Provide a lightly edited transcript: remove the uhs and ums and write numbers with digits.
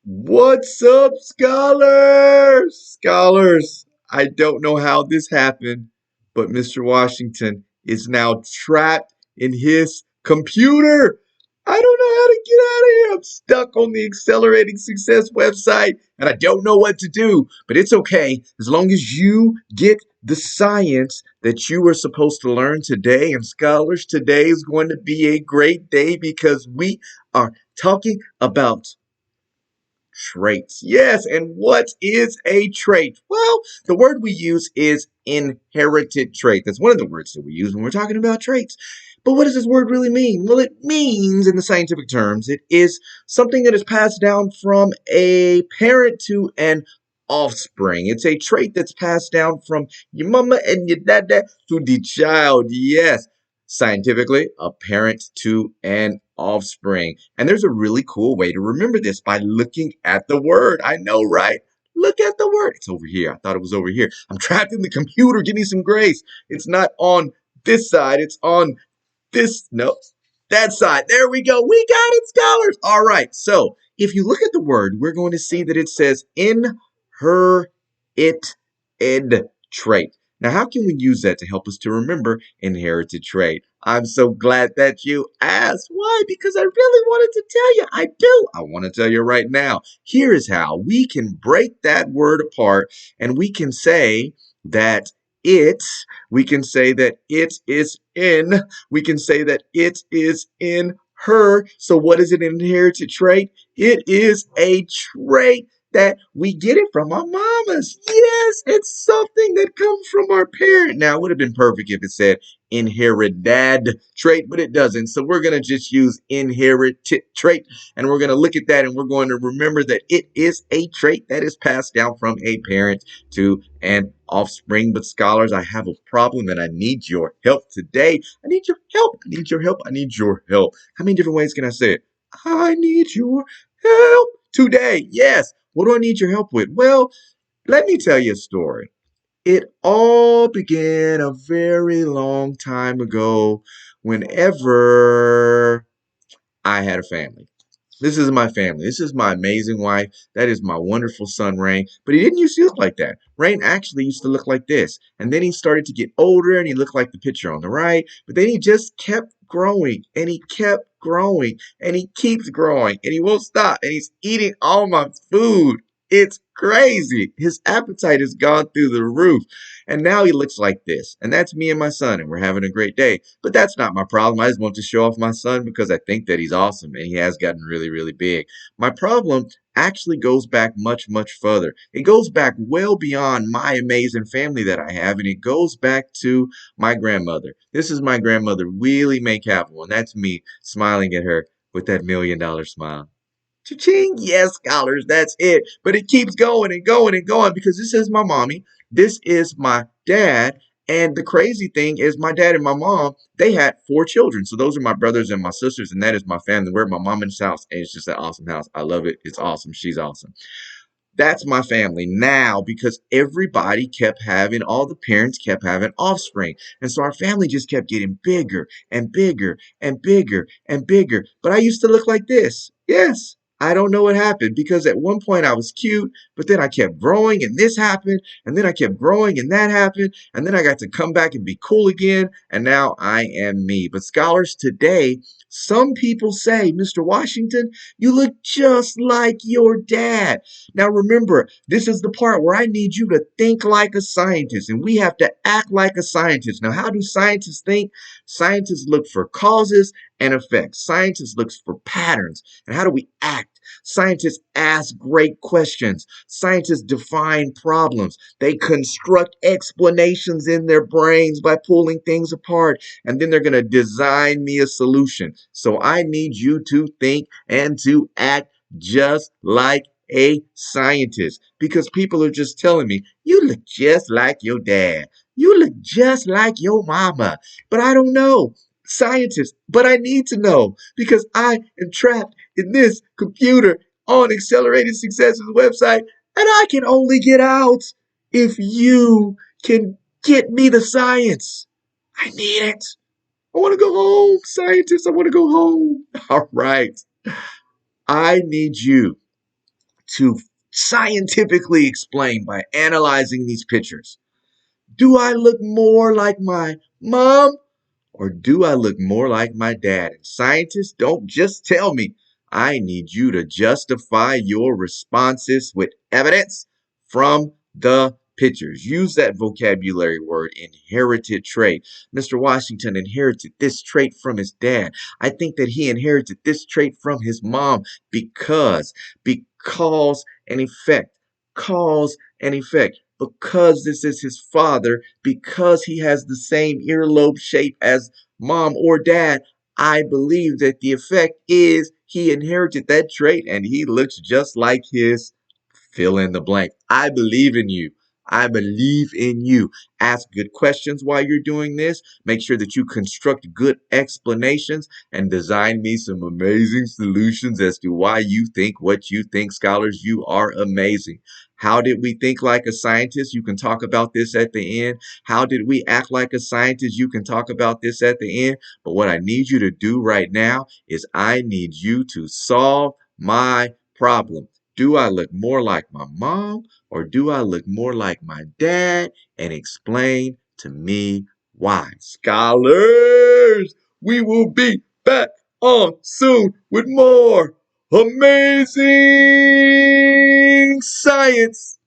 What's up, scholars? Scholars, I don't know how this happened, but Mr. Washington is now trapped in his computer. I don't know how to get out of here. I'm stuck on the Accelerating Success website and I don't know what to do. But it's okay as long as you get the science that you were supposed to learn today. And scholars, today is going to be a great day because we are talking about traits. Yes, and what is a trait? Well, the word we use is inherited trait. That's one of the words that we use when we're talking about traits. But what does this word really mean? Well, it means, in the scientific terms, it is something that is passed down from a parent to an offspring. It's a trait that's passed down from your mama and your dada to the child. Yes, scientifically, a parent to an offspring. And there's a really cool way to remember this by looking at the word. I know, right? Look at the word. It's over here. I thought it was over here. I'm trapped in the computer. Give me some grace. It's not on this side. It's on this. No, that side. There we go. We got it, scholars. All right. So if you look at the word, we're going to see that it says in her it ed trait. Now, how can we use that to help us to remember inherited trait? I'm so glad that you asked. Why? Because I really wanted to tell you. I do. I want to tell you right now. Here is how we can break that word apart and we can say that it, we can say that it is in, we can say that it is in her. So what is an inherited trait? It is a trait that we get it from our mamas. Yes, it's something that comes from our parent. Now, it would have been perfect if it said inherited trait, but it doesn't. So we're going to just use inherited trait, and we're going to look at that, and we're going to remember that it is a trait that is passed down from a parent to an offspring. But scholars, I have a problem, and I need your help today. I need your help. I need your help. I need your help. How many different ways can I say it? I need your help today. Yes. What do I need your help with? Well, let me tell you a story. It all began a very long time ago whenever I had a family. This is my family. This is my amazing wife. That is my wonderful son, Rain. But he didn't used to look like that. Rain actually used to look like this. And then he started to get older and he looked like the picture on the right. But then he just kept growing and he kept growing and he keeps growing and he won't stop. And he's eating all my food. It's crazy. His appetite has gone through the roof. And now he looks like this. And that's me and my son. And we're having a great day. But that's not my problem. I just want to show off my son because I think that he's awesome and he has gotten really, really big. My problem actually goes back much, much further. It goes back well beyond my amazing family that I have, and it goes back to my grandmother. This is my grandmother, Wheelie Mae Capital, and that's me smiling at her with that $1,000,000 smile. Cha-ching! Yes, scholars, that's it. But it keeps going and going and going because this is my mommy. This is my dad. And the crazy thing is my dad and my mom, they had four children. So those are my brothers and my sisters, and that is my family. We're at my mom's house, and it's just an awesome house. I love it. It's awesome. She's awesome. That's my family now because everybody kept having, all the parents kept having offspring. And so our family just kept getting bigger and bigger and bigger and bigger. But I used to look like this. Yes. I don't know what happened because at one point I was cute, but then I kept growing and this happened, and then I kept growing and that happened, and then I got to come back and be cool again, and now I am me. But scholars, today, some people say, Mr. Washington, you look just like your dad. Now remember, this is the part where I need you to think like a scientist and we have to act like a scientist. Now, how do scientists think? Scientists look for causes and effects. Scientists look for patterns. And how do we act? Scientists ask great questions. Scientists define problems. They construct explanations in their brains by pulling things apart. And then they're going to design me a solution. So I need you to think and to act just like a scientist because people are just telling me, you look just like your dad. You look just like your mama. But I don't know. Scientist, but I need to know because I am trapped in this computer on Accelerated Success's website and I can only get out if you can get me the science. I need it. I want to go home, scientist. I want to go home. All right. I need you to scientifically explain by analyzing these pictures. Do I look more like my mom or do I look more like my dad? And scientists, don't just tell me. I need you to justify your responses with evidence from the pictures. Use that vocabulary word, inherited trait. Mr. Washington inherited this trait from his dad. I think that he inherited this trait from his mom because and effect, cause and effect. Because this is his father, because he has the same earlobe shape as mom or dad, I believe that the effect is he inherited that trait and he looks just like his fill in the blank. I believe in you. I believe in you. Ask good questions while you're doing this. Make sure that you construct good explanations and design me some amazing solutions as to why you think what you think. Scholars, you are amazing. How did we think like a scientist? You can talk about this at the end. How did we act like a scientist? You can talk about this at the end. But what I need you to do right now is I need you to solve my problem. Do I look more like my mom or do I look more like my dad? And explain to me why. Scholars, we will be back on soon with more amazing science.